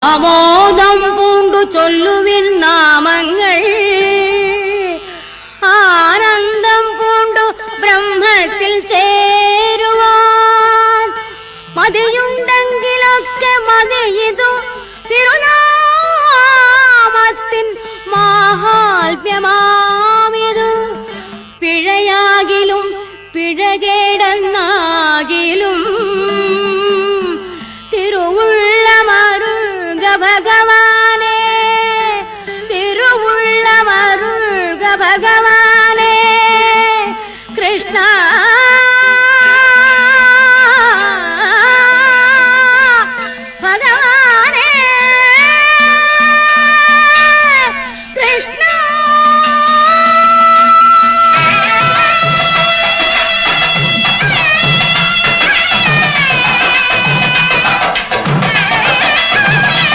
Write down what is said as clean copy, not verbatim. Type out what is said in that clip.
ആമോദം പൂണ്ടു ചൊല്ലുവിൻ നാമങ്ങൾ, ആനന്ദം പൂണ്ടു ബ്രഹ്മത്തിൽ ചേരുവാൻ. മതിയുണ്ടെങ്കിലൊക്കെ മതിയിതു തിരുനാമത്തിൻ മാഹാത്മ്യമാമിതു. പിഴയാകിലും പിഴകേടെന്ന